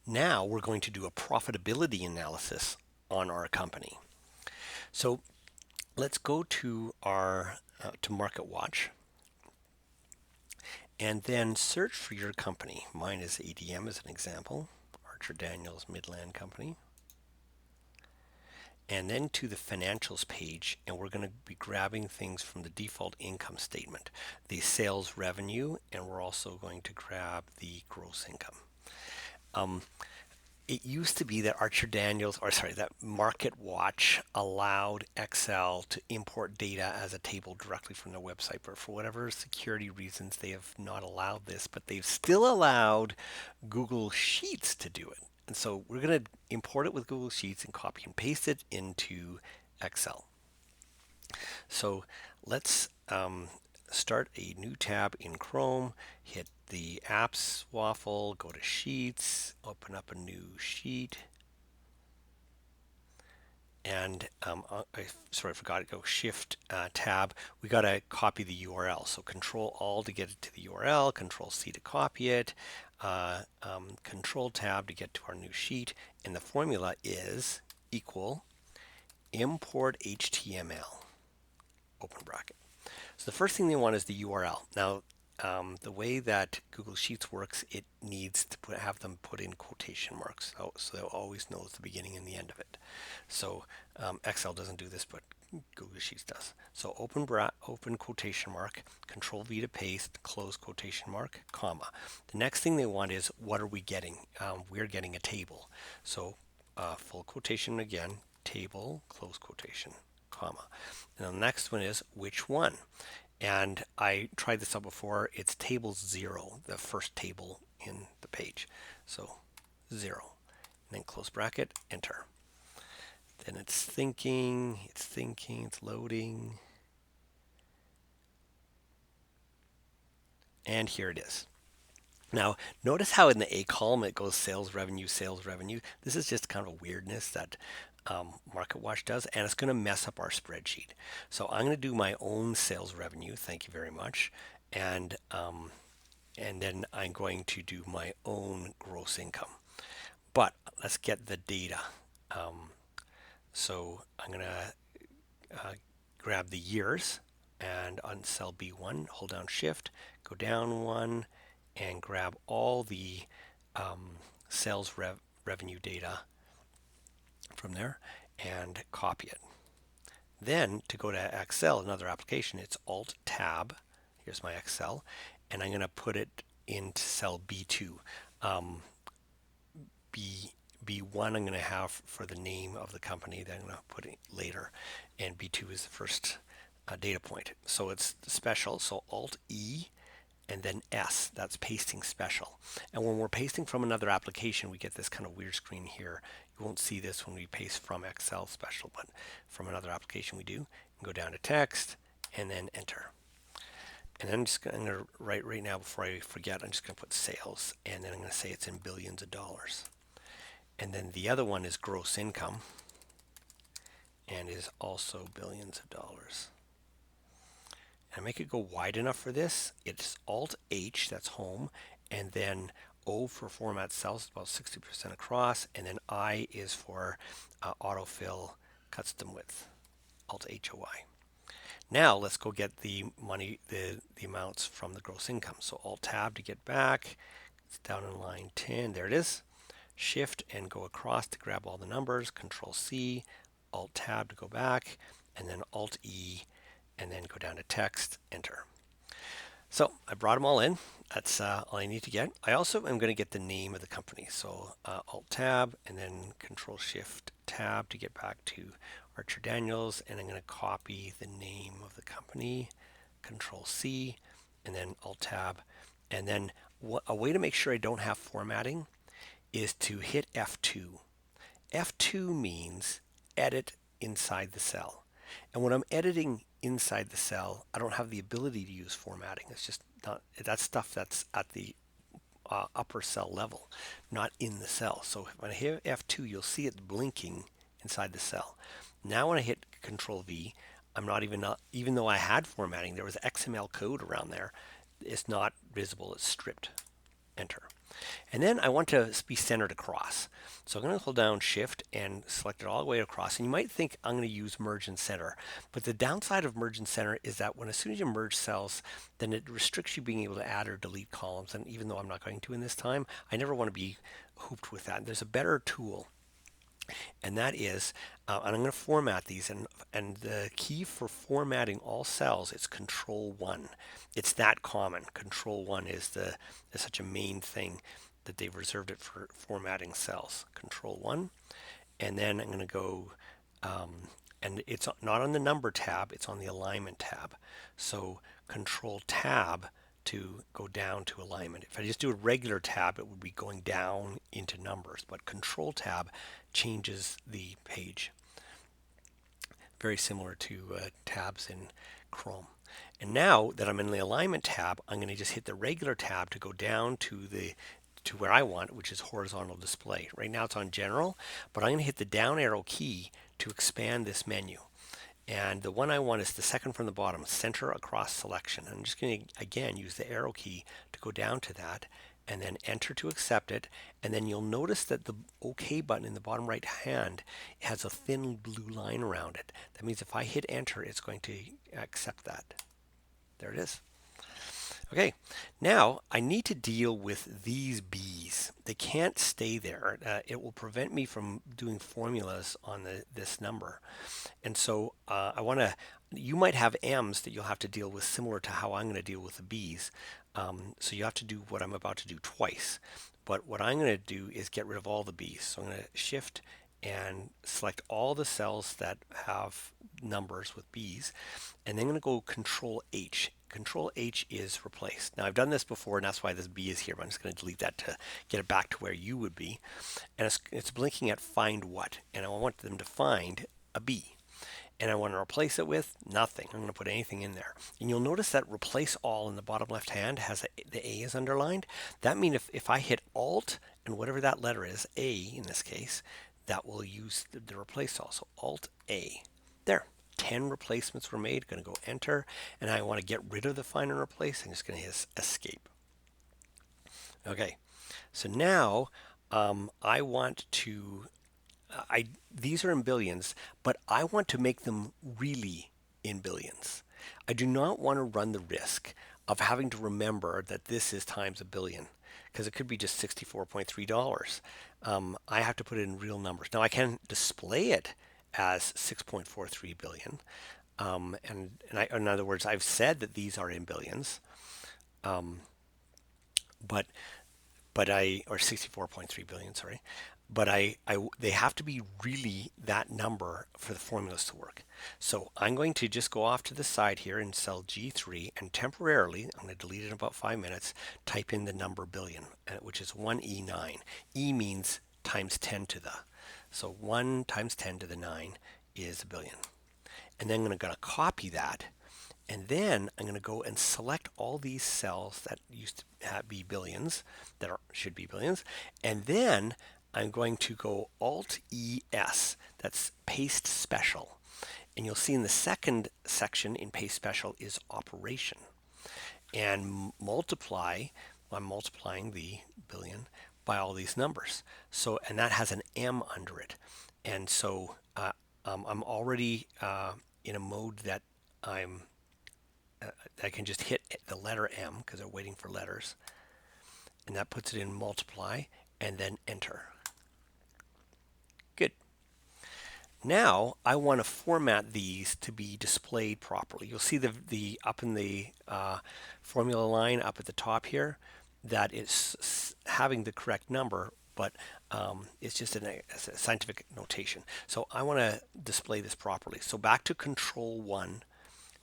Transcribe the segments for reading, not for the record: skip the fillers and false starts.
Now we're going to do a profitability analysis on our company. So let's go to our to Market Watch and then search for your company. Mine is ADM as an example, Archer Daniels Midland Company. And then to the financials page, and we're going to be grabbing things from the default income statement, the sales revenue, and we're also going to grab the gross income. It used to be that Archer Daniels, or sorry, that Market Watch allowed Excel to import data as a table directly from their website, but for whatever security reasons, they have not allowed this, but they've still allowed Google Sheets to do it. And so we're going to import it with Google Sheets and copy and paste it into Excel. So let's start a new tab in Chrome, hit the apps waffle, go to Sheets, open up a new sheet, and I forgot to go Shift tab. We got to copy the URL. So Control Alt to get it to the URL, Control C to copy it, Control Tab to get to our new sheet, and the formula is equal import HTML, open bracket. So the first thing they want is the URL. Now, the way that Google Sheets works, it needs to have them put in quotation marks, so they'll always know the beginning and the end of it. So Excel doesn't do this, but Google Sheets does. So open quotation mark, Control V to paste, close quotation mark, comma. The next thing they want is what are we getting? We're getting a table. So full quotation again, table, close quotation, comma. And the next one is which one? And I tried this out before. It's table 0, the first table in the page. So 0. And then close bracket, enter. Then it's thinking, it's loading. And here it is. Now, notice how in the A column it goes sales revenue, sales revenue. This is just kind of a weirdness that MarketWatch does, and it's going to mess up our spreadsheet. So I'm going to do my own sales revenue. Thank you very much. And then I'm going to do my own gross income. But let's get the data. So I'm going to grab the years, and on cell B1, hold down Shift, go down one, and grab all the sales revenue data from there and copy it. Then to go to Excel, another application, it's Alt Tab. Here's my Excel, and I'm going to put it into cell B2. B1 I'm going to have for the name of the company that I'm going to put it later, and B2 is the first data point. So it's special, so Alt E and then S, that's pasting special. And when we're pasting from another application, we get this kind of weird screen here. You won't see this when we paste from Excel special, but from another application we do. Go down to text and then enter. And then I'm going to write right now before I forget, I'm just going to put sales, and then I'm going to say it's in billions of dollars. And then the other one is gross income and is also billions of dollars. And make it go wide enough for this. It's Alt H, that's home, and then O for format cells, about 60% across, and then I is for autofill custom width, Alt HOI. Now let's go get the money, the amounts from the gross income. So Alt Tab to get back. It's down in line 10. There it is. Shift and go across to grab all the numbers. Control C, Alt Tab to go back, and then Alt E, and then go down to text, enter. So I brought them all in. That's all I need to get. I also am going to get the name of the company. So Alt Tab and then Control Shift Tab to get back to Archer Daniels, and I'm going to copy the name of the company. Control C and then Alt Tab, and then a way to make sure I don't have formatting is to hit F2. F2 means edit inside the cell. And when I'm editing inside the cell, I don't have the ability to use formatting. It's just not, that's stuff that's at the upper cell level, not in the cell. So when I hit F2, you'll see it blinking inside the cell. Now when I hit Control V, I'm not even though I had formatting, there was XML code around there. It's not visible, it's stripped. Enter. And then I want to be centered across. So I'm going to hold down Shift and select it all the way across. And you might think I'm going to use merge and center. But the downside of merge and center is that as soon as you merge cells, then it restricts you being able to add or delete columns. And even though I'm not going to in this time, I never want to be hooped with that. There's a better tool, and that is, and I'm going to format these, and the key for formatting all cells is Control 1. It's that common. Control 1 is such a main thing that they've reserved it for formatting cells. Control 1, and then I'm going to go, and it's not on the number tab, it's on the alignment tab. So Control Tab to go down to alignment. If I just do a regular tab, it would be going down into numbers, but Control Tab changes the page. Very similar to tabs in Chrome. And now that I'm in the alignment tab, I'm going to just hit the regular tab to go down to where I want, which is horizontal display. Right now it's on general, but I'm going to hit the down arrow key to expand this menu. And the one I want is the second from the bottom, center across selection. I'm just going to, again, use the arrow key to go down to that and then enter to accept it. And then you'll notice that the OK button in the bottom right hand has a thin blue line around it. That means if I hit enter, it's going to accept that. There it is. Okay, now I need to deal with these B's. They can't stay there. It will prevent me from doing formulas on this number. And so you might have M's that you'll have to deal with similar to how I'm going to deal with the B's. So you have to do what I'm about to do twice. But what I'm going to do is get rid of all the B's. So I'm going to shift and select all the cells that have numbers with B's, and then I'm going to go Control H. Control H is replace. Now I've done this before, and that's why this B is here, but I'm just going to delete that to get it back to where you would be. And it's blinking at find what, and I want them to find a B. And I want to replace it with nothing. I'm going to put anything in there. And you'll notice that replace all in the bottom left hand has the A is underlined. That means if I hit Alt and whatever that letter is, A in this case, that will use the replace all. So Alt A. There. 10 replacements were made. Going to go enter. And I want to get rid of the find and replace. I'm just going to hit escape. Okay. So now I want to these are in billions, but I want to make them really in billions. I do not want to run the risk of having to remember that this is times a billion, because it could be just $64.3. I have to put it in real numbers. Now I can display it as 6.43 billion. In other words, I've said that these are in billions, but or 64.3 billion, sorry. But they have to be really that number for the formulas to work. So I'm going to just go off to the side here in cell G3 and temporarily, I'm going to delete it in about 5 minutes, type in the number billion, which is 1E9. E means times 10 to the. So 1 times 10 to the 9 is a billion. And then I'm going to copy that. And then I'm going to go and select all these cells that used to be billions, should be billions. And then I'm going to go Alt-ES, that's paste special. And you'll see in the second section in paste special is operation. And multiply, I'm multiplying the billion by all these numbers. So, and that has an M under it. And so I'm already in a mode that I can just hit the letter M because they're waiting for letters. And that puts it in multiply and then enter. Good. Now I want to format these to be displayed properly. You'll see the up in the formula line up at the top here that is having the correct number, but it's just a scientific notation. So I want to display this properly. So back to Control 1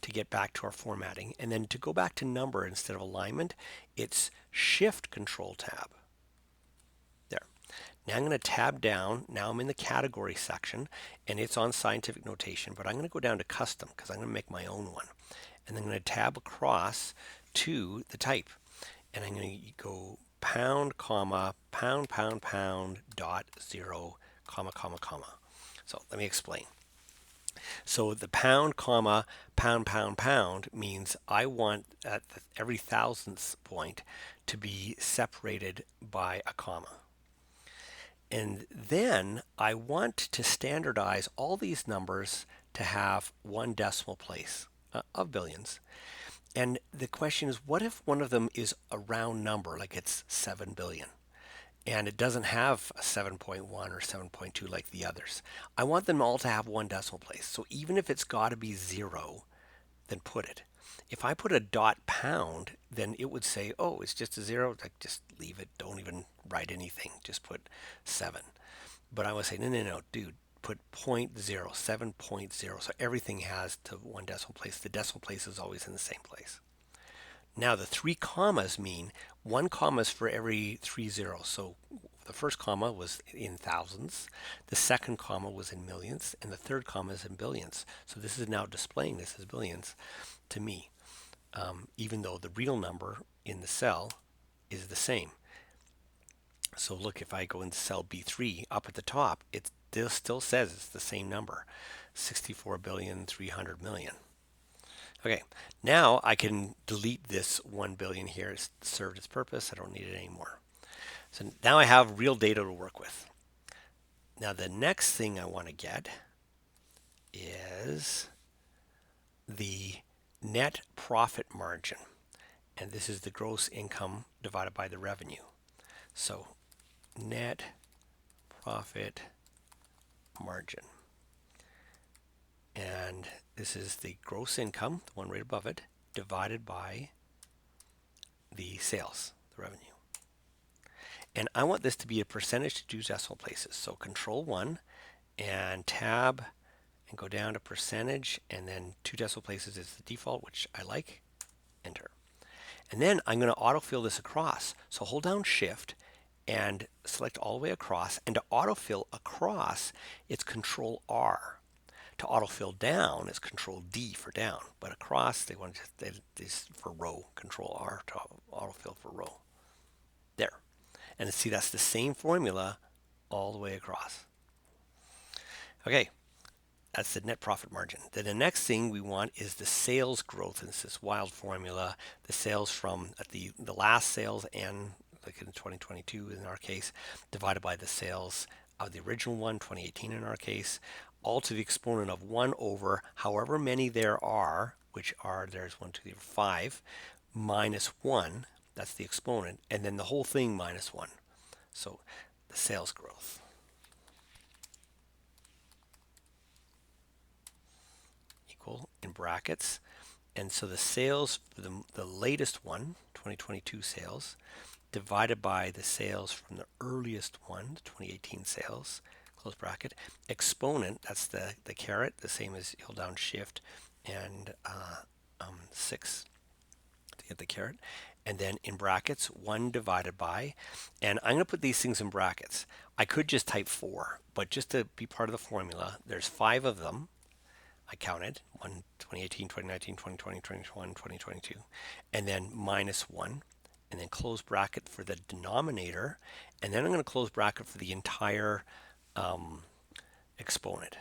to get back to our formatting, and then to go back to number instead of alignment, it's Shift Control Tab. There. Now I'm going to tab down. Now I'm in the category section, and it's on scientific notation, but I'm going to go down to custom because I'm going to make my own one. And then I'm going to tab across to the type, and I'm going to go pound, comma, pound, pound, pound, dot, 0, comma, comma, comma. So let me explain. So the pound, comma, pound, pound, pound means I want at every thousandth point to be separated by a comma. And then I want to standardize all these numbers to have one decimal place of billions. And the question is, what if one of them is a round number, like it's 7 billion, and it doesn't have a 7.1 or 7.2 like the others? I want them all to have one decimal place. So even if it's got to be zero, then put it. If I put a dot pound, then it would say, oh, it's just a zero. Like, just leave it. Don't even write anything. Just put 7. But I would say, no, no, no, dude, put 0.0, 7.0. So everything has to one decimal place. The decimal place is always in the same place. Now the 3 commas mean 1 comma is for every 3 zeros. So the first comma was in thousands, the second comma was in millions, and the third comma is in billions. So this is now displaying this as billions to me, even though the real number in the cell is the same. So look, if I go into cell B3 up at the top, it still says it's the same number, 64,300,000,000. Okay, now I can delete this 1 billion here. It's served its purpose. I don't need it anymore. So now I have real data to work with. Now the next thing I want to get is the net profit margin. And this is the gross income divided by the revenue. So net profit margin. And this is the gross income, the one right above it, divided by the sales, the revenue. And I want this to be a percentage to 2 decimal places. So Control 1 and Tab and go down to percentage, and then 2 decimal places is the default, which I like. Enter. And then I'm going to autofill this across. So hold down Shift and select all the way across. And to autofill across, it's Control R. To autofill down, it's Control D for down. But across, they want this for row. Control R to autofill for row. There. And see, that's the same formula all the way across. Okay, that's the net profit margin. Then the next thing we want is the sales growth. And it's this wild formula, the sales from at the last sales and like in 2022 in our case, divided by the sales of the original one, 2018 in our case, all to the exponent of 1 over however many there are, which are, there's 1, 2, 3, 5, minus 1, that's the exponent, and then the whole thing minus 1. So the sales growth. Equal in brackets. And so the sales, the latest one, 2022 sales, divided by the sales from the earliest one, the 2018 sales, close bracket, exponent, that's the caret, the same as hold down Shift and 6 to get the caret. And then in brackets, 1 divided by, and I'm going to put these things in brackets. I could just type 4, but just to be part of the formula, there's 5 of them. I counted 1, 2018, 2019, 2020, 2021, 2022, and then minus 1, and then close bracket for the denominator, and then I'm going to close bracket for the entire exponent.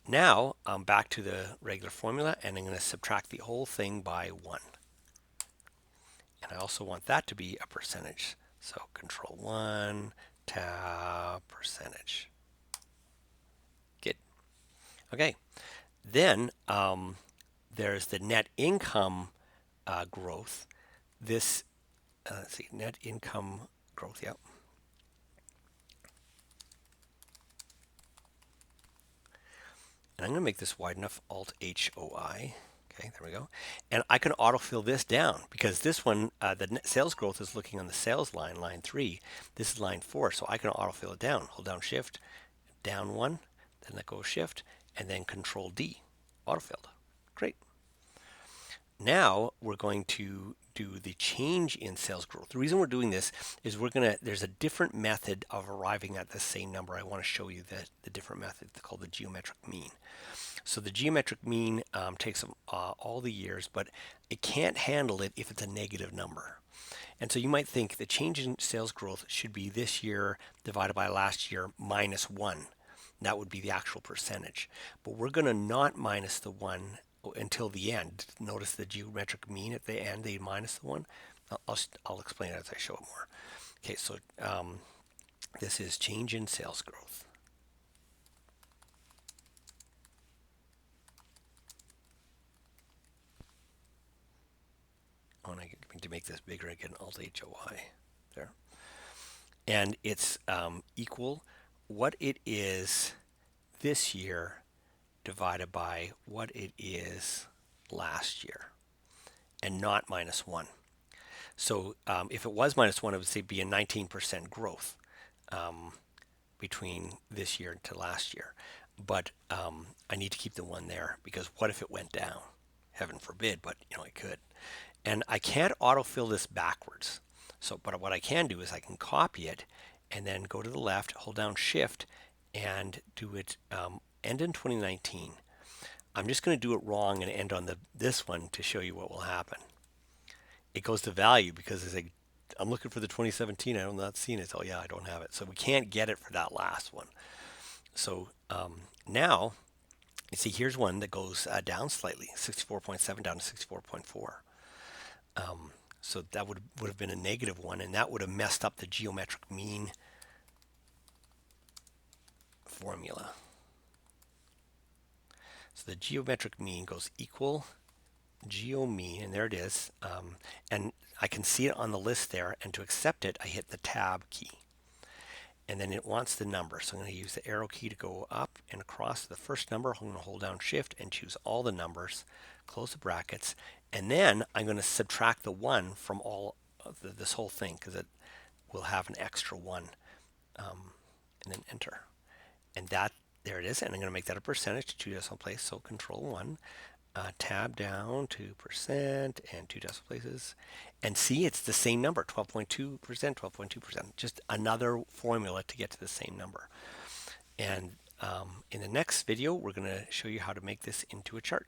Now I'm back to the regular formula, and I'm going to subtract the whole thing by 1. And I also want that to be a percentage. So Control 1, Tab, percentage. Good. Okay. Then there's the net income growth. This, let's see, net income growth, yep. And I'm going to make this wide enough, Alt-H-O-I. Okay, there we go. And I can autofill this down because this one, the net sales growth is looking on the sales line, line 3. This is line 4, so I can autofill it down. Hold down Shift, down 1, then let go of Shift, and then Control D, autofilled. Great. Now we're going to do the change in sales growth. The reason we're doing this is there's a different method of arriving at the same number. I want to show you the different method called the geometric mean. So the geometric mean takes all the years, but it can't handle it if it's a negative number. And so you might think the change in sales growth should be this year divided by last year minus 1. That would be the actual percentage. But we're going to not minus the 1 until the end. Notice the geometric mean at the end, they minus the 1. I'll explain it as I show it more. Okay, so this is change in sales growth. Oh, and I need to make this bigger again, Alt HOI there. And it's equal what it is this year divided by what it is last year, and not minus one. So if it was minus one, it would say be a 19% growth between this year to last year. But I need to keep the one there because what if it went down? Heaven forbid, but it could. And I can't autofill this backwards. So, but what I can do is I can copy it and then go to the left, hold down Shift, and do it end in 2019. I'm just going to do it wrong and end on this one to show you what will happen. It goes to value because it's like, I'm looking for the 2017. I'm not seeing it. Oh yeah, I don't have it. So we can't get it for that last one. So now you see here's one that goes down slightly, 64.7 down to 64.4. So that would have been a negative one, and that would have messed up the geometric mean formula. So the geometric mean goes equal geo mean, and there it is. And I can see it on the list there, and to accept it, I hit the tab key. And then it wants the number. So I'm going to use the arrow key to go up and across the first number. I'm going to hold down Shift and choose all the numbers, close the brackets, and then I'm going to subtract the 1 from all of this whole thing because it will have an extra 1, and then enter. And there it is. And I'm going to make that a percentage to 2 decimal places. So Control 1, tab down to percent and 2 decimal places. And see, it's the same number, 12.2%, 12.2%. Just another formula to get to the same number. And in the next video, we're going to show you how to make this into a chart.